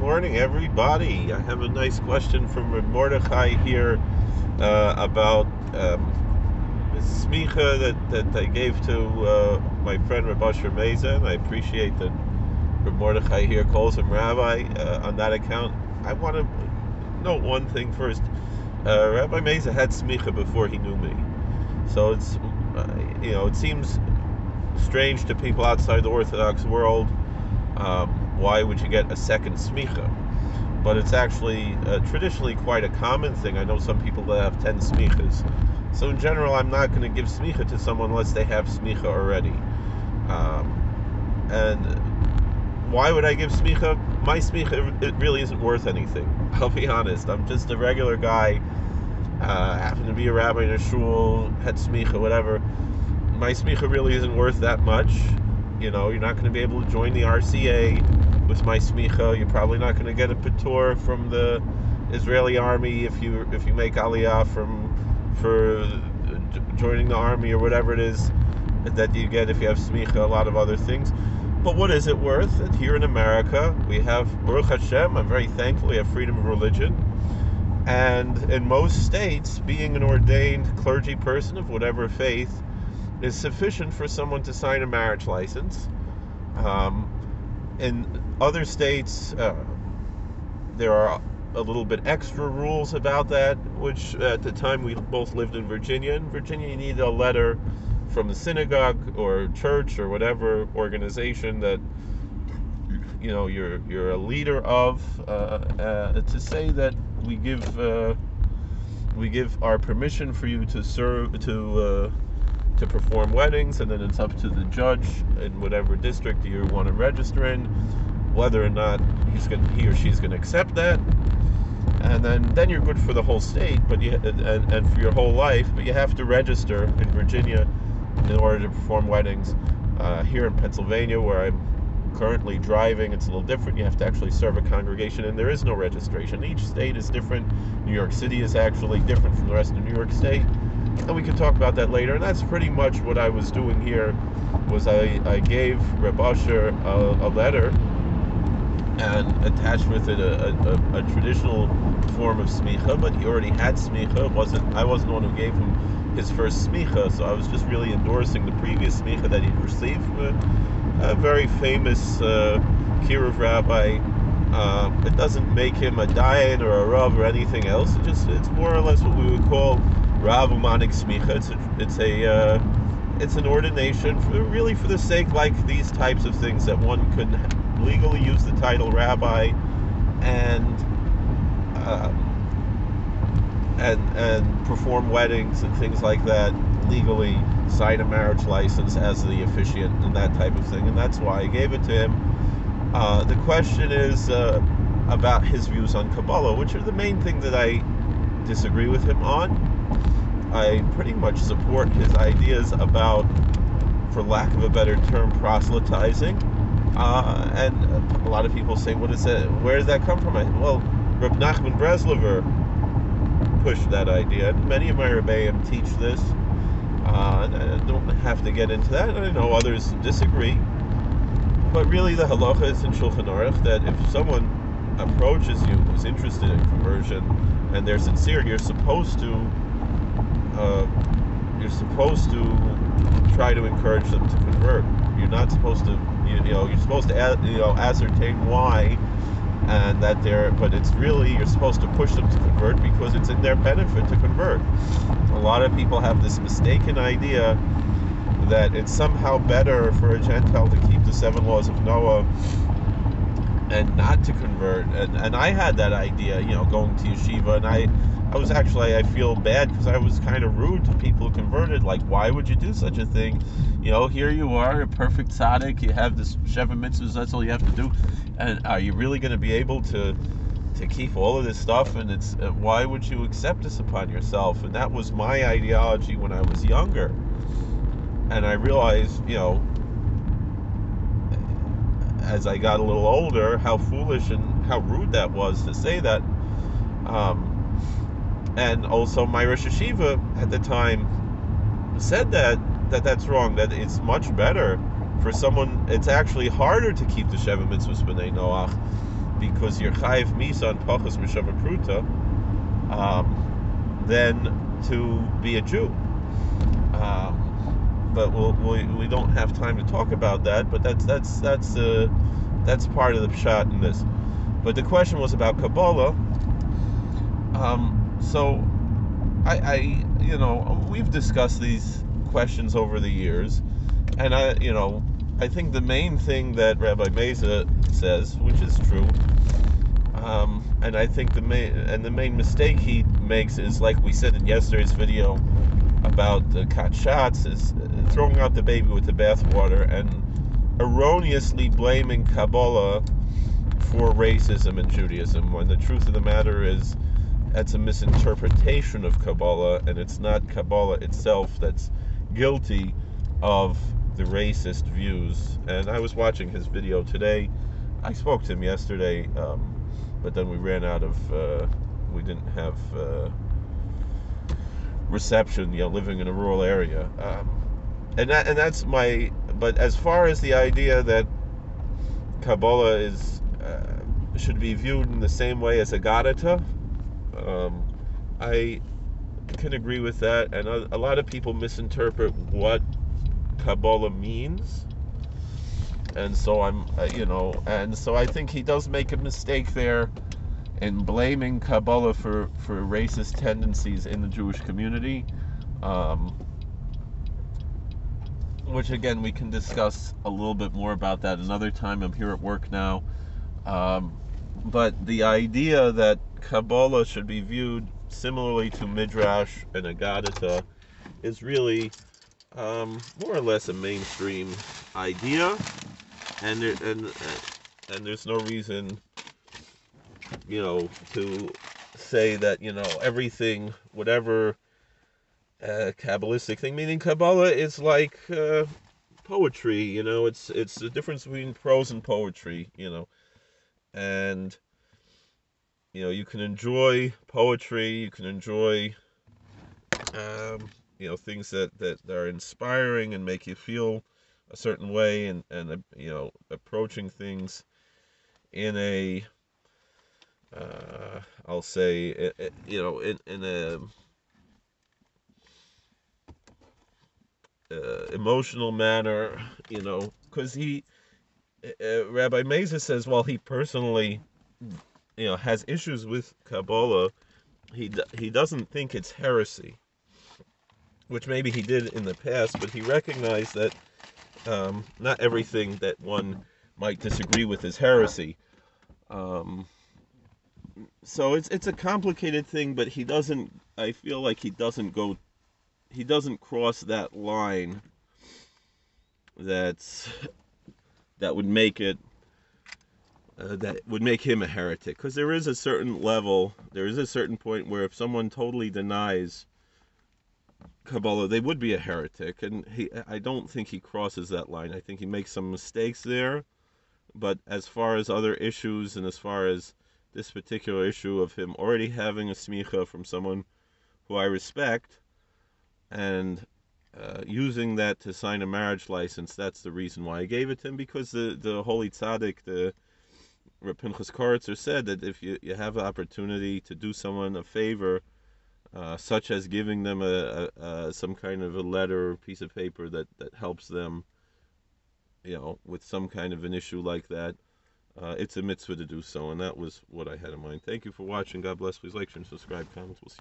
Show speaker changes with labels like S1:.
S1: morning, everybody. I have a nice question from Mordechai here about smicha that I gave to my friend Rabbi Meza, and I appreciate that Mordechai here calls him Rabbi on that account. I want to note one thing first. Rabbi Meza had smicha before he knew me, so it seems strange to people outside the Orthodox world. Why would you get a second smicha? But it's actually traditionally quite a common thing. I know some people that have 10 smichas. So in general, I'm not going to give smicha to someone unless they have smicha already. And why would I give smicha? My smicha, it really isn't worth anything. I'll be honest. I'm just a regular guy. Happen to be a rabbi in a shul, had smicha, whatever. My smicha really isn't worth that much. You're not going to be able to join the RCA with my smicha. You're probably not going to get a patur from the Israeli army if you make aliyah for joining the army or whatever it is that you get if you have smicha. A lot of other things. But what is it worth? And here in America, we have Baruch Hashem. I'm very thankful we have freedom of religion. And in most states, being an ordained clergy person of whatever faith is sufficient for someone to sign a marriage license. In other states, there are a little bit extra rules about that, which at the time we both lived in Virginia. In Virginia, you need a letter from the synagogue or church or whatever organization that you're a leader of, to say that we give our permission for you to serve to perform weddings, and then it's up to the judge in whatever district you want to register in whether or not he or she's going to accept that, and then you're good for the whole state, but and for your whole life. But you have to register in Virginia in order to perform weddings. Here in Pennsylvania, where I'm currently driving, it's a little different. You have to actually serve a congregation, and there is no registration. Each state is different. New York City is actually different from the rest of New York State. And we can talk about that later. And that's pretty much what I was doing here. Was I gave Reb Usher a letter and attached with it a traditional form of smicha, but he already had smicha. I wasn't the one who gave him his first smicha, so I was just really endorsing the previous smicha that he'd received from a very famous Kiruv rabbi. It doesn't make him a dayan or a rav or anything else. It's more or less what we would call Rav Umanik Smicha. It's an ordination for the sake, like these types of things, that one could legally use the title rabbi and perform weddings and things like that legally, sign a marriage license as the officiant and that type of thing, and that's why I gave it to him. The question is about his views on Kabbalah, which are the main thing that I disagree with him on. I pretty much support his ideas about, for lack of a better term, proselytizing. And a lot of people say, "What is that? Where does that come from?" Well, Reb Nachman Breslover pushed that idea, and many of my Rebbeim teach this. I don't have to get into that. I know others disagree, but really the halacha is in Shulchan Aruch that if someone approaches you who's interested in conversion and they're sincere, you're supposed to try to encourage them to convert. You're not supposed to, you're supposed to ascertain why, and that but it's really, you're supposed to push them to convert because it's in their benefit to convert. A lot of people have this mistaken idea that it's somehow better for a Gentile to keep the 7 laws of Noah and not to convert. And I had that idea, going to yeshiva, and I feel bad because I was kind of rude to people who converted. Like, why would you do such a thing? Here you are, a perfect tzaddik, you have this Sheva mitzvahs, that's all you have to do. And are you really going to be able to keep all of this stuff? And it's why would you accept this upon yourself? And that was my ideology when I was younger. And I realized, as I got a little older, how foolish and how rude that was to say that. And also my Rosh Hashiva at the time said that's wrong, that it's much better for someone, it's actually harder to keep the Sheva Mitzvahs B'nai Noach, because you're chayiv misa on pachas mishava pruta, than to be a Jew. But we don't have time to talk about that. But that's part of the pshat in this. But the question was about Kabbalah. So we've discussed these questions over the years, and I think the main thing that Rabbi Meza says, which is true, and I think the main mistake he makes is, like we said in yesterday's video about the kachats, is throwing out the baby with the bathwater and erroneously blaming Kabbalah for racism in Judaism, when the truth of the matter is that's a misinterpretation of Kabbalah, and it's not Kabbalah itself that's guilty of the racist views. And I was watching his video today. I spoke to him yesterday, but then we ran out of, we didn't have reception, living in a rural area. And that's my, but as far as the idea that Kabbalah is, should be viewed in the same way as a Gadata, I can agree with that, and a lot of people misinterpret what Kabbalah means, and so I think he does make a mistake there in blaming Kabbalah for racist tendencies in the Jewish community, which again we can discuss a little bit more about that another time. I'm here at work now, but the idea that Kabbalah should be viewed similarly to Midrash and Agadata is really more or less a mainstream idea, and there's no reason, to say that, everything, whatever Kabbalistic thing, meaning Kabbalah is like poetry, it's the difference between prose and poetry, and you can enjoy poetry, you can enjoy things that are inspiring and make you feel a certain way, and approaching things in a I'll say in a emotional manner, because Rabbi Meza says, while he personally has issues with Kabbalah, he doesn't think it's heresy, which maybe he did in the past, but he recognized that not everything that one might disagree with is heresy. So it's a complicated thing, but I feel like he doesn't cross that line that would make it that would make him a heretic, because there is a certain point where if someone totally denies Kabbalah, they would be a heretic, and I don't think he crosses that line. I think he makes some mistakes there, but as far as other issues, and as far as this particular issue of him already having a smicha from someone who I respect, and using that to sign a marriage license, that's the reason why I gave it to him, because the holy tzaddik, the Reb Pinchas Koritzer, said that if you have an opportunity to do someone a favor, such as giving them some kind of a letter or piece of paper that helps them, with some kind of an issue like that, it's a mitzvah to do so, and that was what I had in mind. Thank you for watching. God bless. Please like, share, and subscribe. Comments. We'll see you.